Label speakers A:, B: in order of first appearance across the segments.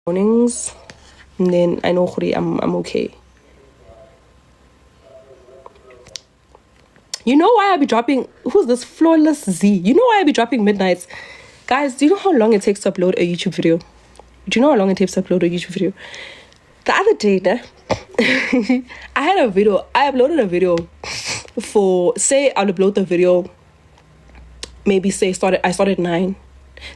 A: mornings, and then I know I'm okay. You know why I be dropping? Who's this Flawless Z? You know why I be dropping midnights? Guys, do you know how long it takes to upload a YouTube video? Do you know how long it takes to upload a YouTube video? The other day, I had a video. I uploaded a video for, say, I'll upload the video. Maybe say I started at 9.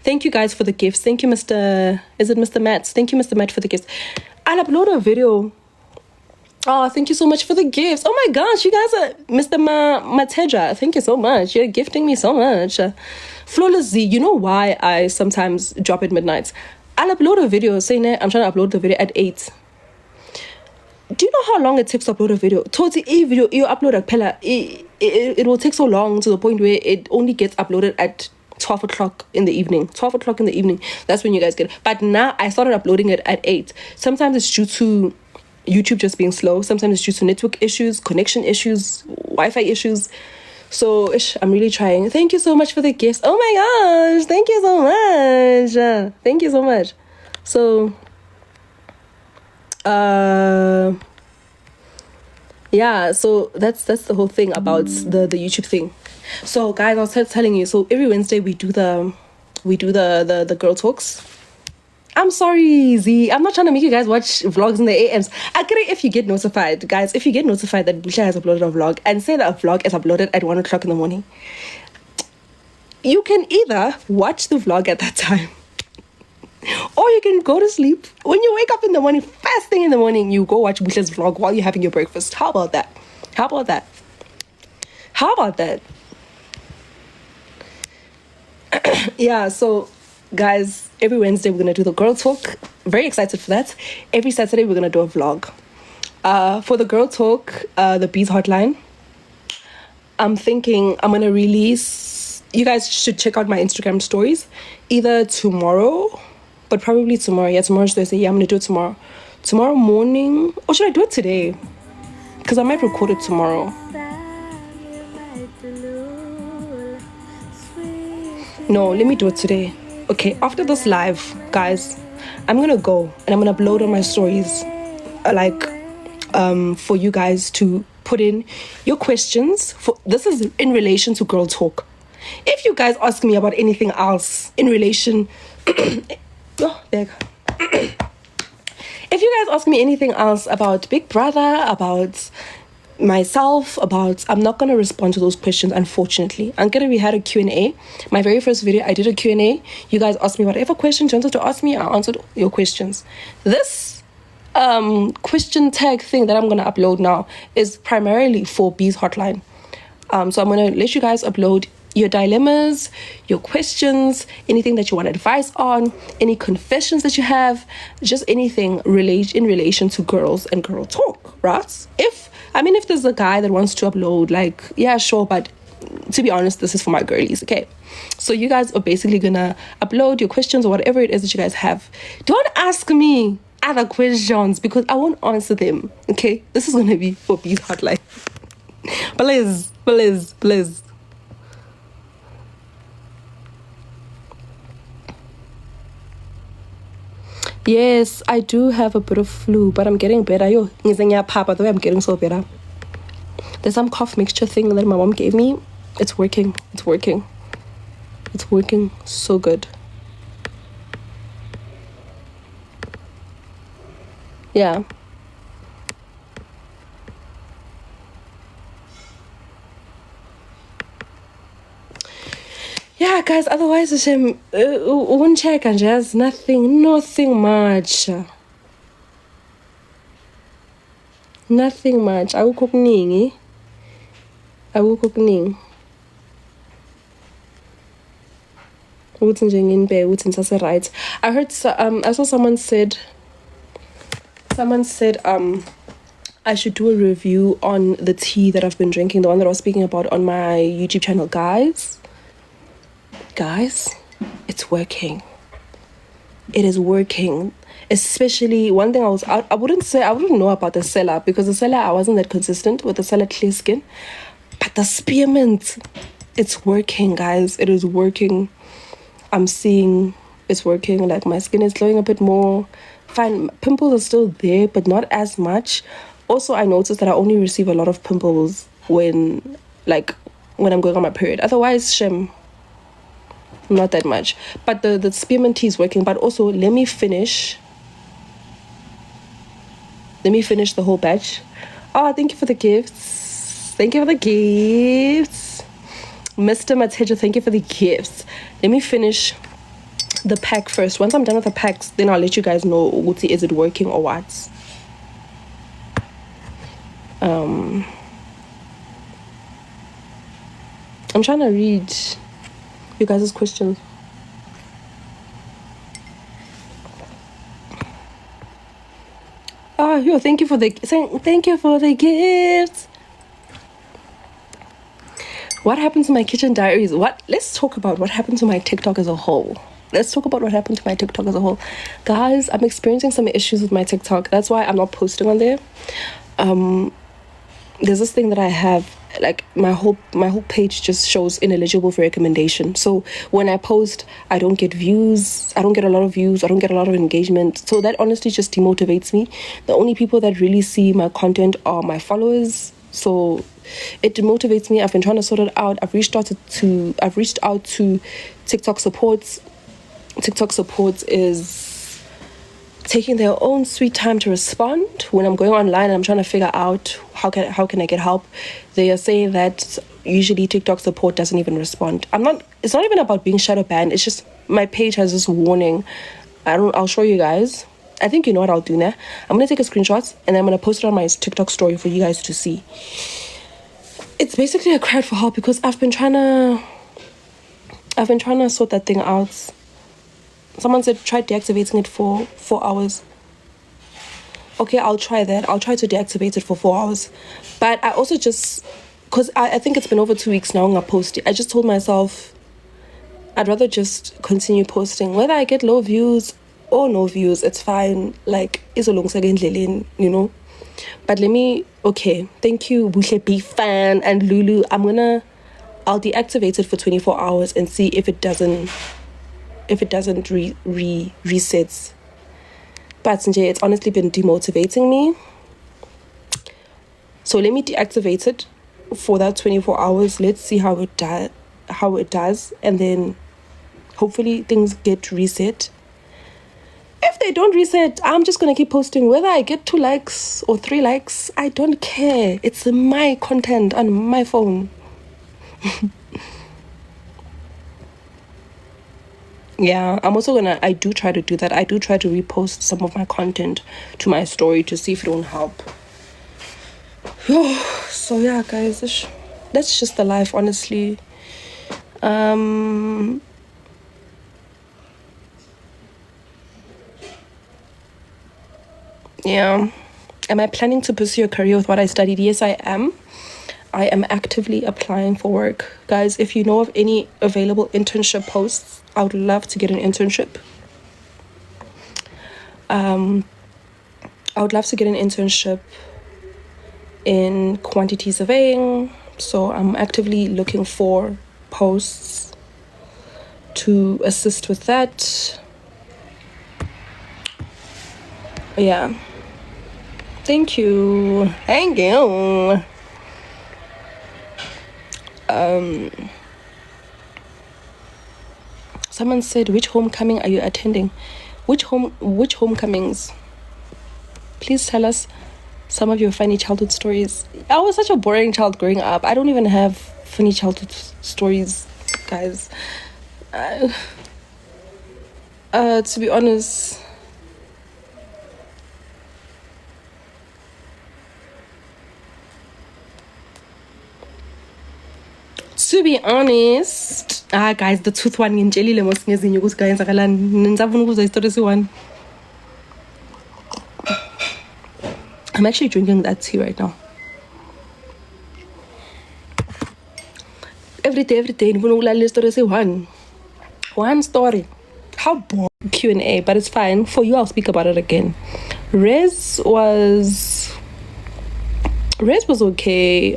A: Thank you guys for the gifts. Thank you, Mr. Is it Mr. Matts? Thank you, Mr. Matt, for the gifts. I'll upload a video. Oh, thank you so much for the gifts. Oh my gosh, you guys are Mr. Mateja. Thank you so much. You're gifting me so much. Flawless Z, you know why I sometimes drop at midnight? I'll upload a video saying that I'm trying to upload the video at 8. Do you know how long it takes to upload a video? Totally, a video you upload a pella, it will take so long to the point where it only gets uploaded at 12 o'clock in the evening. 12 o'clock in the evening. That's when you guys get it. But now I started uploading it at 8. Sometimes it's due to YouTube just being slow. Sometimes it's due to network issues, connection issues, Wi-Fi issues. So I'm really trying. Thank you so much for the gifts. Oh my gosh. Thank you so much. Thank you so much. So yeah, so that's the whole thing about the YouTube thing. So guys, I was telling you, so every Wednesday we do the girl talks. I'm sorry, Z. I'm not trying to make you guys watch vlogs in the AMs. I get it if you get notified, guys. If you get notified that Buhle has uploaded a vlog and say that a vlog is uploaded at 1 o'clock in the morning, you can either watch the vlog at that time or you can go to sleep. When you wake up in the morning, first thing in the morning, you go watch Buhle's vlog while you're having your breakfast. How about that? How about that? How about that? Yeah, so guys, every Wednesday we're gonna do the girl talk. Very excited for that. Every Saturday we're gonna do a vlog. For the girl talk, the bees hotline, I'm thinking I'm gonna release. You guys should check out my Instagram stories either tomorrow, but probably tomorrow. Yeah, tomorrow's Thursday. Yeah, I'm gonna do it tomorrow. Tomorrow morning, or should I do it today? Because I might record it tomorrow. No, let me do it today. Okay, after this live, guys, I'm gonna go and I'm gonna upload on my stories, for you guys to put in your questions. This is in relation to girl talk. If you guys ask me about anything else in relation, oh, there. If you guys ask me anything else about Big Brother, about myself, I'm not going to respond to those questions, unfortunately. We had a Q&A. My very first video, I did a Q&A. You guys asked me whatever questions you wanted to ask me. I answered your questions. This question tag thing that I'm going to upload now is primarily for Bees Hotline. So I'm going to let you guys upload your dilemmas, your questions, anything that you want advice on, any confessions that you have, just anything in relation to girls and girl talk, right? If there's a guy that wants to upload, yeah, sure, but to be honest, this is for my girlies, okay? So you guys are basically gonna upload your questions or whatever it is that you guys have. Don't ask me other questions because I won't answer them, okay? This is gonna be for Bees Hotline. Please. Yes, I do have a bit of flu, but I'm getting better. Papa, the way I'm getting so better. There's some cough mixture thing that my mom gave me. It's working. It's working so good. Yeah. Yeah, guys, otherwise it's one check and just nothing much. Nothing much. I will cook ning. Right. I heard I saw someone said I should do a review on the tea that I've been drinking, the one that I was speaking about on my YouTube channel, guys, it's working. It is working. Especially one thing I wouldn't know about the seller, because the seller, I wasn't that consistent with the seller clear skin, but the spearmint, it's working, guys. It is working. I'm seeing it's working. Like my skin is glowing a bit more. Fine, pimples are still there, but not as much. Also, I noticed that I only receive a lot of pimples when I'm going on my period. Otherwise, shame, not that much. But the spearmint tea is working. But also, let me finish the whole batch. Oh, thank you for the gifts. Thank you for the gifts. Mr. Matejo, thank you for the gifts. Let me finish the pack first. Once I'm done with the packs, then I'll let you guys know is it working or what. I'm trying to read you guys' questions. Oh, yo, thank you for the gifts. What happened to my kitchen diaries? Let's talk about what happened to my TikTok as a whole. Guys, I'm experiencing some issues with my TikTok. That's why I'm not posting on there. There's this thing that I have, like my whole page just shows ineligible for recommendation. So when I post, I don't get views. I don't get a lot of views. I don't get a lot of engagement. So that honestly just demotivates me. The only people that really see my content are my followers. So it demotivates me. I've been trying to sort it out. I've reached out to TikTok supports. TikTok supports is taking their own sweet time to respond when I'm going online and I'm trying to figure out how can I get help. They are saying that usually TikTok support doesn't even respond. It's not even about being shadow banned. It's just my page has this warning. I'll show you guys. I think you know what I'll do now. I'm gonna take a screenshot and I'm gonna post it on my TikTok story for you guys to see. It's basically a cry for help because I've been trying to sort that thing out. Someone said try deactivating it for 4 hours. Okay, I'll try that. I'll try to deactivate it for 4 hours. But I also just, because I think it's been over 2 weeks now I'm posting. I just told myself I'd rather just continue posting. Whether I get low views or no views, it's fine. Like, it's a long second, you know. But okay, thank you, Buhle B fan and Lulu. I'll deactivate it for 24 hours and see if it doesn't resets. But it's honestly been demotivating me. So let me deactivate it for that 24 hours. Let's see how it does, and then hopefully things get reset. If they don't reset, I'm just gonna keep posting. Whether I get 2 likes or 3 likes, I don't care. It's my content on my phone. Yeah, I'm also I do try to do that. I do try to repost some of my content to my story to see if it won't help. So yeah, guys, that's just the life, honestly. Yeah. Am I planning to pursue a career with what I studied? Yes, I am. I am actively applying for work. Guys, if you know of any available internship posts, I would love to get an internship. I would love to get an internship in quantity surveying. So I'm actively looking for posts to assist with that. Yeah. Thank you. Someone said, which homecoming are you attending? Which homecomings? Please tell us some of your funny childhood stories. I was such a boring child growing up. I don't even have funny childhood stories, guys. To be honest, guys, the tooth one in jelly lemon guys. I'm actually drinking that tea right now. Every day, one story. How boring. Q&A, but it's fine. For you, I'll speak about it again. Res was okay.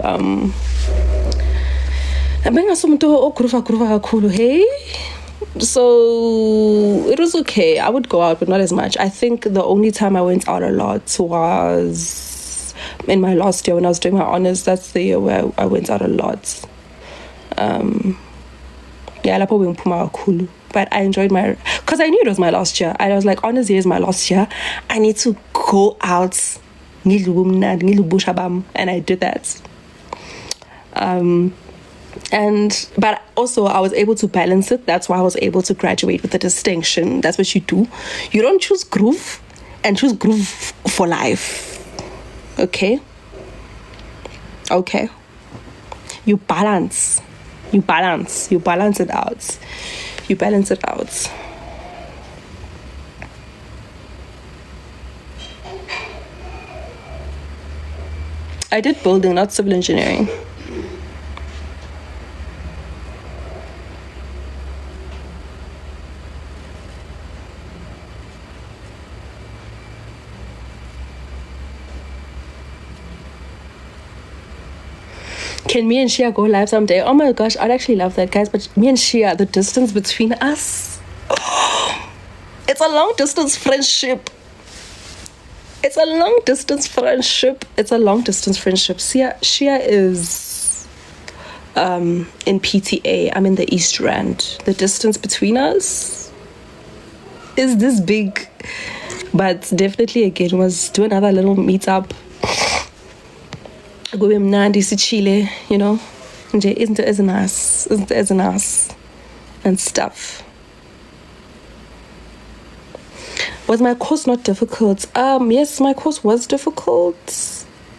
A: So it was okay. I would go out, but not as much. I think the only time I went out a lot was in my last year when I was doing my honors. That's the year where I went out a lot. Yeah, lapho bengiphuma kakhulu. But I enjoyed because I knew it was my last year. I was like, honors year is my last year. I need to go out. And I did that. But also I was able to balance it. That's why I was able to graduate with a distinction. That's what you do. You don't choose groove and choose groove for life. Okay? You balance it out. I did building, not civil engineering. Can me and Shia go live someday? Oh my gosh, I'd actually love that, guys. But me and Shia, the distance between us, it's a long distance friendship. Shia is in PTA. I'm in the East Rand. The distance between us is this big. But definitely, again, was do another little meetup. Go mnandi Chile, you know, isn't it as nice and stuff. Was my course not difficult? Yes, my course was difficult.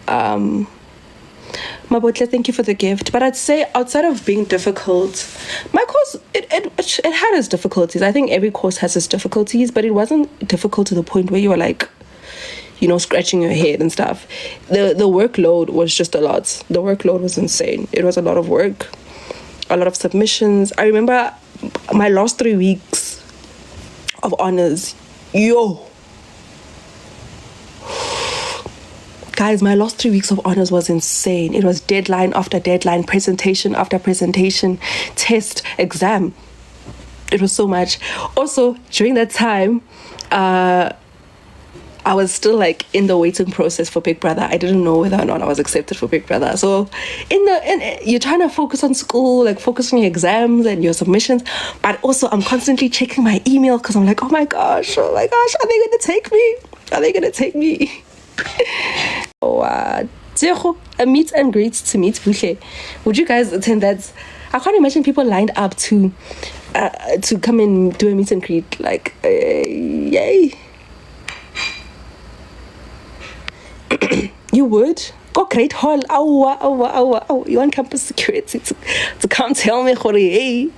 A: Mabotle, thank you for the gift. But I'd say outside of being difficult, my course it had its difficulties. I think every course has its difficulties, but it wasn't difficult to the point where you were like, you know, scratching your head and stuff. The workload was just a lot. The workload was insane. It was a lot of work, a lot of submissions. I remember my last 3 weeks of honors. Guys, my last 3 weeks of honors was insane. It was deadline after deadline, presentation after presentation, test, exam. It was so much. Also, during that time, I was still like in the waiting process for Big Brother. I didn't know whether or not I was accepted for Big Brother. So you're trying to focus on school, like focus on your exams and your submissions. But also I'm constantly checking my email because I'm like, oh my gosh, are they going to take me? Oh, a meet and greet to meet Buhle. Would you guys attend that? I can't imagine people lined up to come and do a meet and greet. Like, yay. You would? Go Great Hall. You want campus security to come tell me, hey.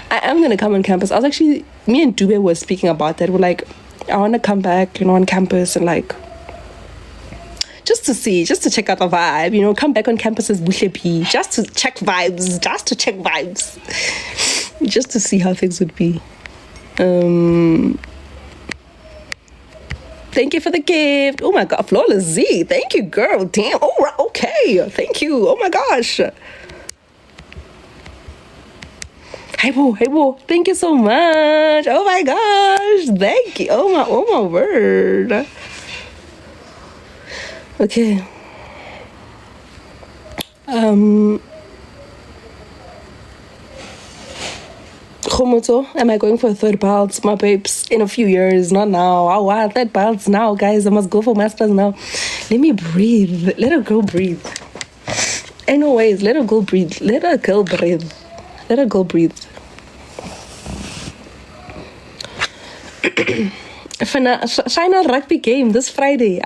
A: I am going to come on campus. Me and Dube were speaking about that. We're like, I want to come back, on campus and like, just to check out the vibe, come back on campus as Buhle B, just to check vibes, just to see how things would be. Thank you for the gift. Oh my God, Flawless Z. Thank you, girl. Damn. Oh, okay. Thank you. Oh my gosh. Hey, boo. Thank you so much. Oh my gosh. Thank you. Oh my word. Okay. Khomoto, am I going for a third belt, my babes? In a few years, not now. Oh wow, third belts now, guys. I must go for masters now. Let me breathe. Let a girl breathe. Anyways, let a girl breathe. Final rugby game this Friday.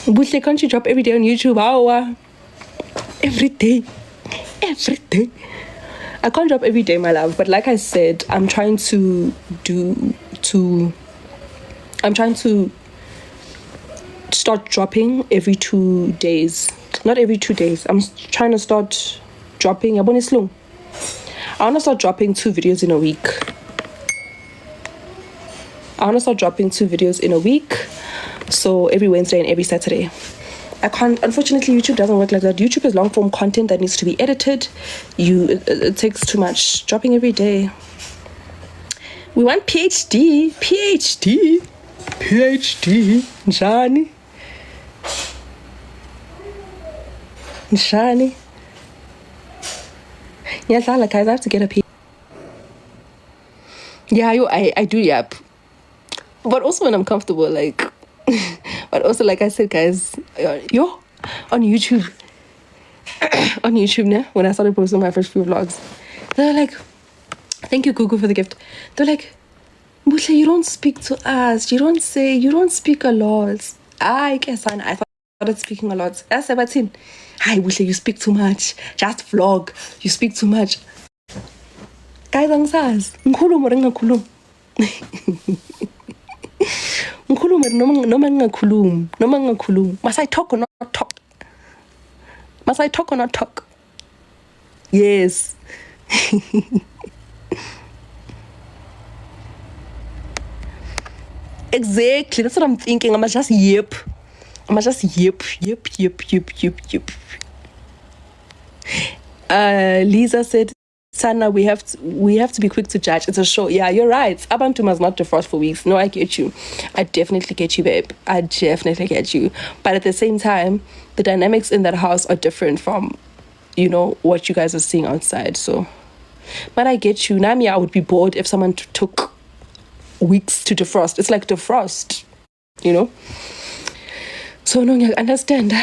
A: Buhle, can't you drop every day on YouTube? Every day. I can't drop every day, my love, but like I said, I'm trying to start dropping every 2 days. Not every 2 days. I'm trying to start dropping. I want to start dropping 2 videos in a week. So every Wednesday and every Saturday. I can't. Unfortunately, YouTube doesn't work like that. YouTube is long form content that needs to be edited. It takes too much. Dropping every day. We want PhD. Njani. Yes, guys, I have to get a PhD. Yeah, I do, yep. But also when I'm comfortable, like, but also, like I said, guys, on YouTube, when I started posting my first few vlogs, they were like, thank you, Google, for the gift. They're like, Buhle, you don't speak to us. You don't speak a lot. I guess I started speaking a lot. That's 17. Hi, Buhle, you speak too much. Just vlog. You speak too much. Guys, angisazi. Ngikhuluma or ngingakhulumi. Ngikhuluma noma ngingakhulumi. Must I talk or not talk? Must I talk or not talk? Yes. Exactly. That's what I'm thinking. I must just yip. Lisa said, Sana, we have to be quick to judge. It's a show. Yeah, you're right. Abantu must not defrost for weeks. No, I get you. I definitely get you, babe. I definitely get you. But at the same time, the dynamics in that house are different from, what you guys are seeing outside. So, but I get you. Nami, I would be bored if someone took weeks to defrost. It's like defrost, So no, I understand.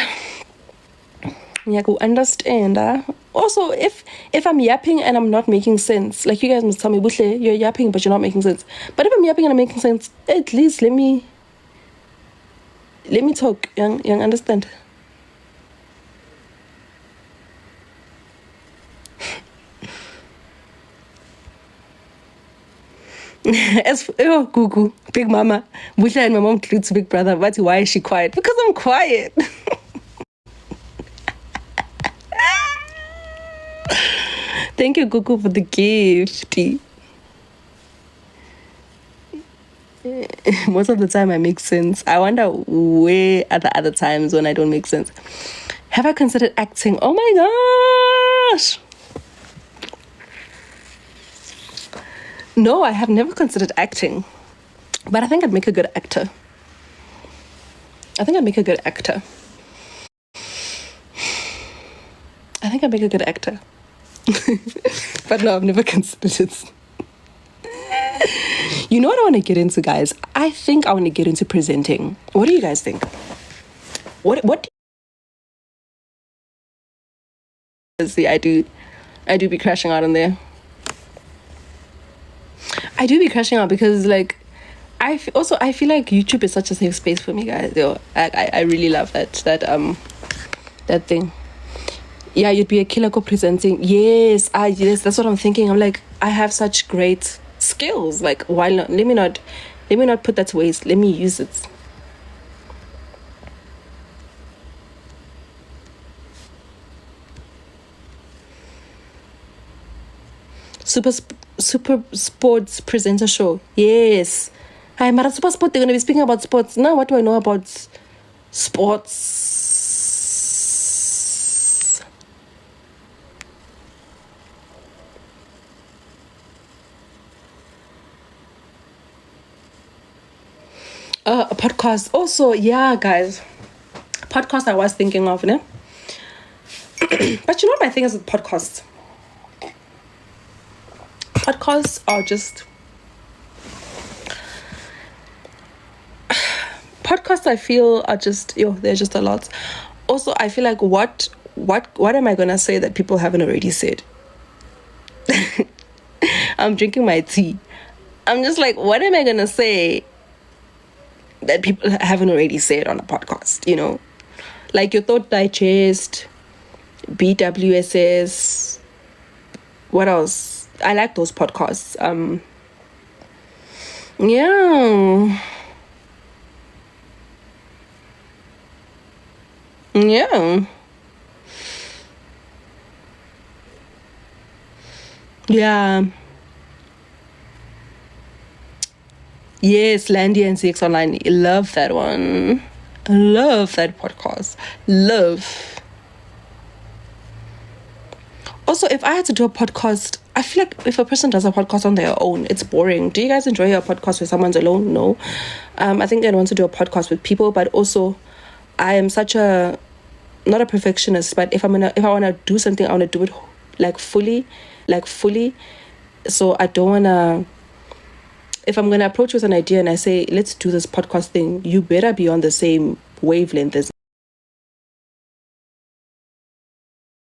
A: Also, if I'm yapping and I'm not making sense, like you guys must tell me, Buhle, you're yapping but you're not making sense. But if I'm yapping and I'm making sense, at least let me talk. Young understand. As for Gugu, Big Mama, Buhle and my mom includes Big Brother, but why is she quiet? Because I'm quiet. Thank you, Gugu, for the gift. Most of the time I make sense. I wonder where are the other times when I don't make sense. Have I considered acting? Oh my gosh. No, I have never considered acting. But I think I'd make a good actor. But no, I've never considered it. You know what I want to get into, guys? I think I want to get into presenting. What do you guys think? What see, I do be crashing out in there. I do be crashing out because, like, I feel like YouTube is such a safe space for me, guys. I really love that thing. Yeah, you'd be a killer co-presenting. Yes, that's what I'm thinking. I'm like, I have such great skills. Like, why not? Let me not put that to waste. Let me use it. Super sports presenter show. Yes. Hi, Mara Super Sport. They're gonna be speaking about sports. Now, what do I know about sports? A podcast. Also, yeah, guys. Podcast I was thinking of, né? But you know what my thing is with podcasts? Podcasts are just... Podcasts, I feel, are just... they're just a lot. Also, I feel like what am I going to say that people haven't already said? I'm drinking my tea. I'm just like, what am I going to say that people haven't already said on a podcast, Like your Thought Digest, BWSS, what else? I like those podcasts. Yeah. Yes, Landy and CX Online. Love that one. Love that podcast. Love. Also, if I had to do a podcast, I feel like if a person does a podcast on their own, it's boring. Do you guys enjoy a podcast where someone's alone? No. I think I'd want to do a podcast with people, but also I am such a, not a perfectionist, but if I want to do something, I want to do it like fully. So I don't want to, if I'm going to approach with an idea and I say, let's do this podcast thing, you better be on the same wavelength as